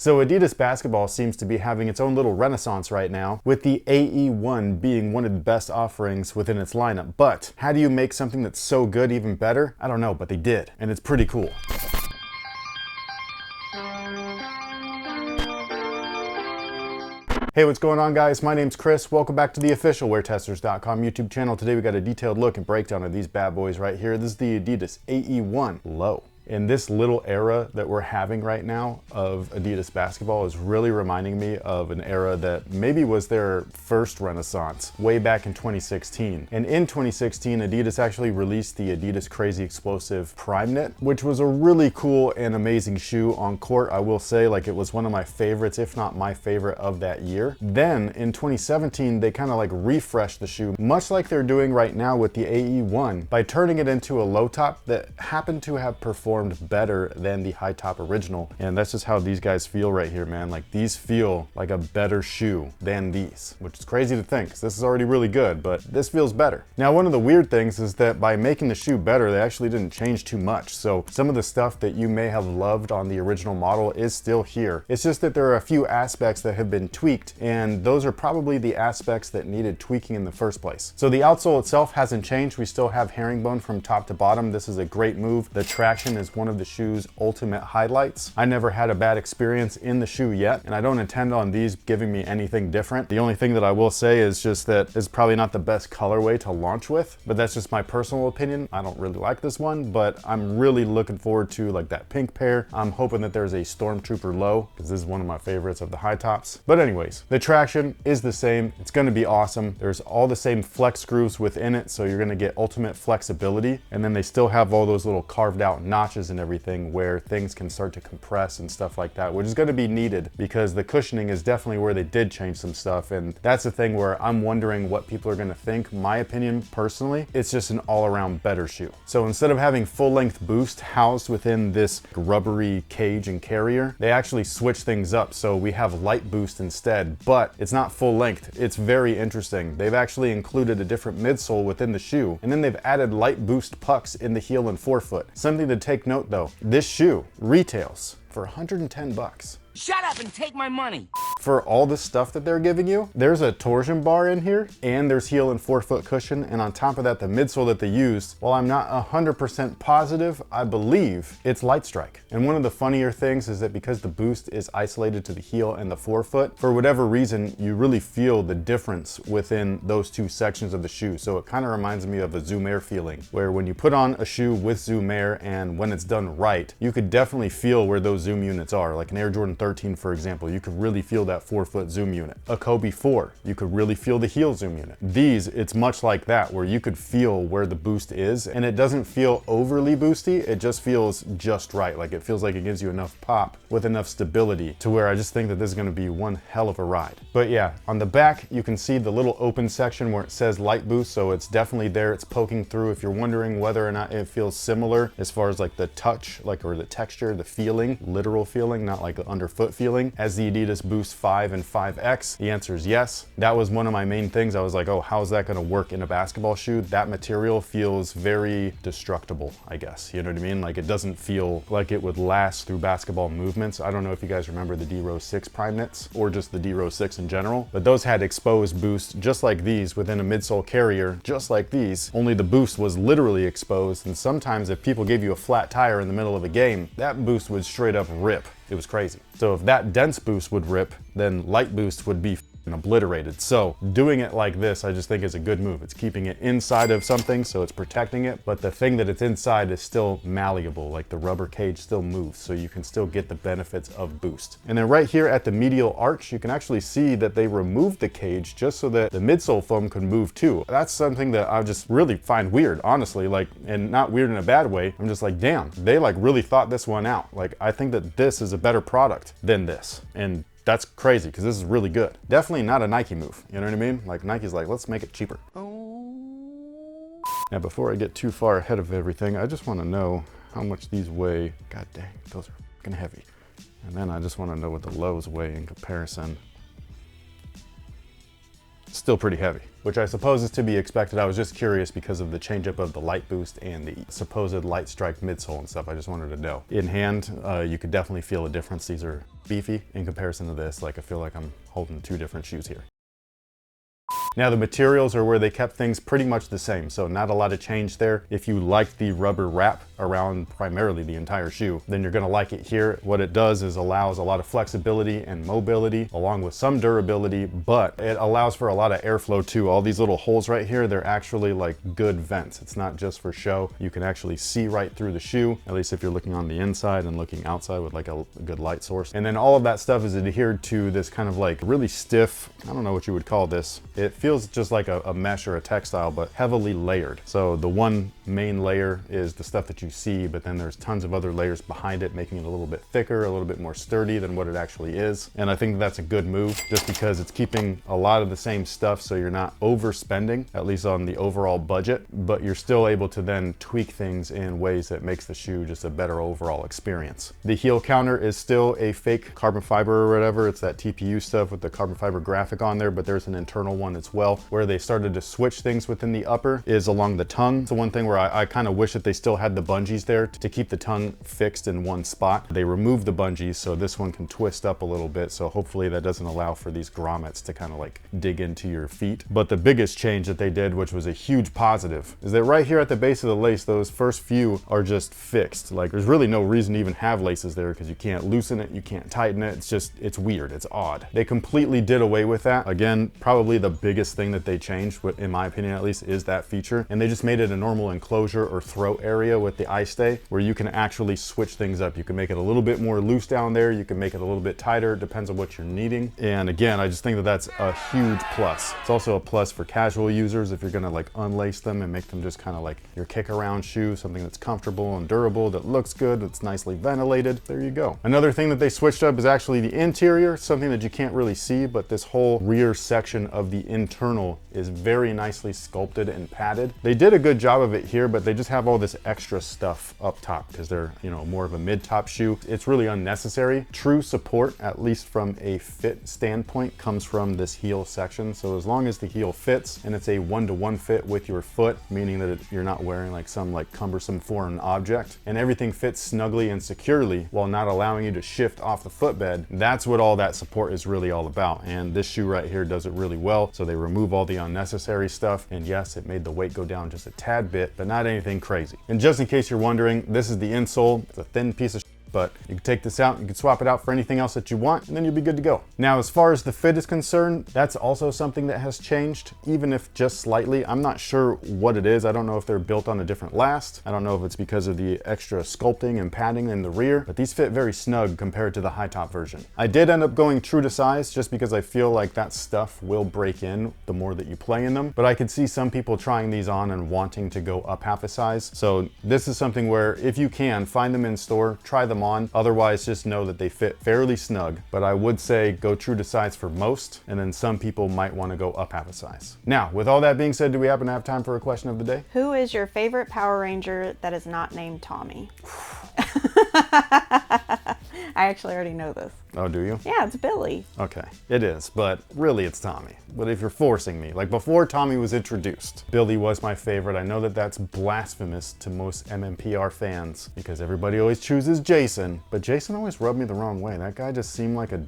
So Adidas basketball seems to be having its own little renaissance right now, with the AE1 being one of the best offerings within its lineup. But how do you make something that's so good even better? I don't know, but they did, and it's pretty cool. Hey, what's going on, guys? My name's Chris. Welcome back to the official WearTesters.com YouTube channel. Today we got a detailed look and breakdown of these bad boys right here. This is the Adidas AE1 Low. And this little era that we're having right now of Adidas basketball is really reminding me of an era that maybe was their first renaissance way back in 2016. And in 2016, Adidas actually released the Adidas Crazy Explosive Prime Knit, which was a really cool and amazing shoe on court. I will say, like, it was one of my favorites, if not my favorite of that year. Then in 2017, they kind of like refreshed the shoe, much like they're doing right now with the AE1, by turning it into a low top that happened to have performed better than the high top original. And that's just how these guys feel right here, man. Like, these feel like a better shoe than these, which is crazy to think, because this is already really good, but this feels better. Now, one of the weird things is that by making the shoe better, they actually didn't change too much. So some of the stuff that you may have loved on the original model is still here. It's just that there are a few aspects that have been tweaked, and those are probably the aspects that needed tweaking in the first place. So the outsole itself hasn't changed. We still have herringbone from top to bottom. This is a great move. The traction is one of the shoe's ultimate highlights. I never had a bad experience in the shoe yet, and I don't intend on these giving me anything different. The only thing that I will say is just that it's probably not the best colorway to launch with, but that's just my personal opinion. I don't really like this one, but I'm really looking forward to like that pink pair. I'm hoping that there's a Stormtrooper Low, because this is one of my favorites of the high tops. But anyways, the traction is the same. It's going to be awesome. There's all the same flex grooves within it, so you're going to get ultimate flexibility, and then they still have all those little carved out notches and everything where things can start to compress and stuff like that, which is going to be needed because the cushioning is definitely where they did change some stuff. And that's the thing where I'm wondering what people are going to think. My opinion personally, it's just an all-around better shoe. So instead of having full-length boost housed within this rubbery cage and carrier, they actually switch things up. So we have light boost instead, but it's not full length. It's very interesting. They've actually included a different midsole within the shoe, and then they've added light boost pucks in the heel and forefoot. Something to take note though, this shoe retails for 110 bucks. Shut up and take my money. For all the stuff that they're giving you, there's a torsion bar in here, and there's heel and forefoot cushion, and on top of that, the midsole that they used, while I'm not 100% positive, I believe it's light strike. And one of the funnier things is that because the boost is isolated to the heel and the forefoot, for whatever reason, you really feel the difference within those two sections of the shoe. So it kind of reminds me of a Zoom Air feeling, where when you put on a shoe with Zoom Air and when it's done right, you could definitely feel where those zoom units are. Like an Air Jordan 13, for example, you could really feel that forefoot zoom unit. A Kobe 4, you could really feel the heel zoom unit. These, it's much like that, where you could feel where the boost is, and it doesn't feel overly boosty, it just feels just right. Like, it feels like it gives you enough pop with enough stability to where I just think that this is gonna be one hell of a ride. But yeah, on the back, you can see the little open section where it says light boost, so it's definitely there, it's poking through. If you're wondering whether or not it feels similar as far as like the touch, like, or the texture, the feeling, literal feeling, not like the underfoot feeling, as the Adidas Boost 5 and 5X, the answer is yes. That was one of my main things. I was like, oh, how's that gonna work in a basketball shoe? That material feels very destructible, I guess. You know what I mean? Like, it doesn't feel like it would last through basketball movements. I don't know if you guys remember the D-Rose 6 Prime Knits, or just the D-Rose 6 in general, but those had exposed boosts just like these within a midsole carrier, just like these, only the boost was literally exposed. And sometimes if people gave you a flat tire in the middle of a game, that boost would straight up rip. It was crazy. So if that dense boost would rip, then light boost would be obliterated. So doing it like this, I just think is a good move. It's keeping it inside of something, so it's protecting it, but the thing that it's inside is still malleable. Like, the rubber cage still moves, so you can still get the benefits of boost. And then right here at the medial arch, you can actually see that they removed the cage just so that the midsole foam could move too. That's something that I just really find weird, honestly, like, and not weird in a bad way. I'm just like, damn, they like really thought this one out. Like, I think that this is a better product than this. And that's crazy, because this is really good. Definitely not a Nike move, you know what I mean? Like, Nike's like, let's make it cheaper. Now, before I get too far ahead of everything, I just want to know how much these weigh. God dang, those are fucking heavy. And then I just want to know what the lows weigh in comparison. still pretty heavy, which I suppose is to be expected. I was just curious because of the change-up of the light boost and the supposed light strike midsole and stuff. I just wanted to know. In hand, you could definitely feel a difference. These are beefy in comparison to this. Like, I feel like I'm holding two different shoes here. Now the materials are where they kept things pretty much the same, so not a lot of change there. If you like the rubber wrap around primarily the entire shoe, then you're gonna like it here. What it does is allows a lot of flexibility and mobility along with some durability, but it allows for a lot of airflow too. All these little holes right here, they're actually like good vents. It's not just for show. You can actually see right through the shoe, at least if you're looking on the inside and looking outside with like a good light source. And then all of that stuff is adhered to this kind of like really stiff, I don't know what you would call this. It feels just like a mesh or a textile, but heavily layered. So the one main layer is the stuff that you see, but then there's tons of other layers behind it, making it a little bit thicker, a little bit more sturdy than what it actually is. And I think that's a good move just because it's keeping a lot of the same stuff, so you're not overspending, at least on the overall budget, but you're still able to then tweak things in ways that makes the shoe just a better overall experience. The heel counter is still a fake carbon fiber or whatever. It's that TPU stuff with the carbon fiber graphic on there, but there's an internal one as well. Where they started to switch things within the upper is along the tongue. It's the one thing where I kind of wish that they still had the bungees there to keep the tongue fixed in one spot. They removed the bungees, so this one can twist up a little bit, so hopefully that doesn't allow for these grommets to kind of like dig into your feet. But the biggest change that they did, which was a huge positive, is that right here at the base of the lace, those first few are just fixed. Like, there's really no reason to even have laces there because you can't loosen it, you can't tighten it. It's just, it's weird, it's odd. They completely did away with that. Again, probably the biggest thing that they changed, in my opinion at least, is that feature. And they just made it a normal enclosure or throat area with the eye stay where you can actually switch things up. You can make it a little bit more loose down there, you can make it a little bit tighter, it depends on what you're needing. And again, I just think that that's a huge plus. It's also a plus for casual users if you're gonna like unlace them and make them just kind of like your kick around shoe, something that's comfortable and durable, that looks good, that's nicely ventilated. There you go. Another thing that they switched up is actually the interior, something that you can't really see, but this whole rear section of the internal is very nicely sculpted and padded. They did a good job of it here, but they just have all this extra stuff up top because they're, you know, more of a mid-top shoe. It's really unnecessary. True support, at least from a fit standpoint, comes from this heel section. So as long as the heel fits and it's a one-to-one fit with your foot, meaning that you're not wearing like some like cumbersome foreign object, and everything fits snugly and securely while not allowing you to shift off the footbed, that's what all that support is really all about. And this shoe right here does it really well. So they remove all the unnecessary stuff, and yes, it made the weight go down just a tad bit, but not anything crazy. And just in case you're wondering, this is the insole. It's a thin piece of but you can take this out, you can swap it out for anything else that you want, and then you'll be good to go. Now, as far as the fit is concerned, that's also something that has changed, even if just slightly. I'm not sure what it is. I don't know if they're built on a different last. I don't know if it's because of the extra sculpting and padding in the rear, but these fit very snug compared to the high top version. I did end up going true to size just because I feel like that stuff will break in the more that you play in them, but I could see some people trying these on and wanting to go up half a size. So this is something where if you can, find them in store, try them on. Otherwise, just know that they fit fairly snug, but I would say go true to size for most, and then some people might want to go up half a size. Now, with all that being said, do we happen to have time for a question of the day? Who is your favorite Power Ranger that is not named Tommy? I actually already know this. Oh, do you? Yeah, it's Billy. Okay, it is, but really it's Tommy. But if you're forcing me, like before Tommy was introduced, Billy was my favorite. I know that that's blasphemous to most MMPR fans because everybody always chooses Jason, but Jason always rubbed me the wrong way. That guy just seemed like a...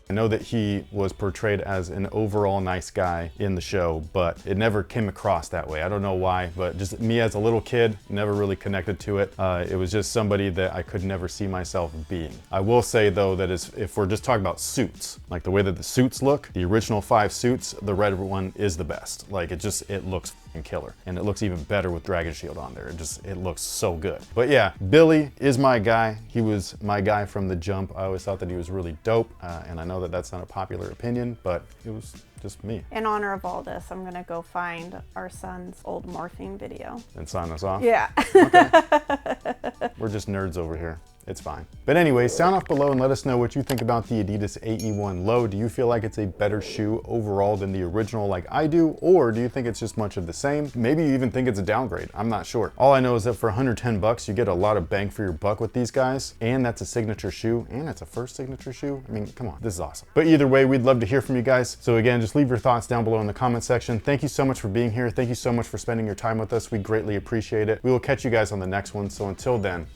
I know that he was portrayed as an overall nice guy in the show, but it never came across that way. I don't know why, but just me as a little kid, never really connected to it. It was just somebody that I could never see myself being. I will say though that if we're just talking about suits, like the way that the suits look, the original 5 suits, the red one is the best. Like it looks fucking killer. And it looks even better with Dragon Shield on there. It looks so good. But yeah, Billy is my guy. He was my guy from the jump. I always thought that he was really dope, and I know that that's not a popular opinion, but it was just me. In honor of all this, I'm gonna go find our son's old morphing video. And sign us off? Yeah. Okay. We're just nerds over here. it's fine. But anyway, sound off below and let us know what you think about the Adidas AE1 Low. Do you feel like it's a better shoe overall than the original like I do? Or do you think it's just much of the same? Maybe you even think it's a downgrade. I'm not sure. All I know is that for 110 bucks, you get a lot of bang for your buck with these guys. And that's a signature shoe. And it's a first signature shoe. I mean, come on, this is awesome. But either way, we'd love to hear from you guys. So again, just leave your thoughts down below in the comment section. Thank you so much for being here. Thank you so much for spending your time with us. We greatly appreciate it. We will catch you guys on the next one. So until then,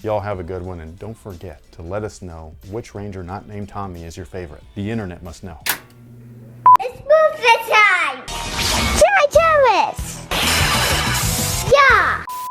y'all have a good one, and don't forget to let us know which Ranger not named Tommy is your favorite. The internet must know.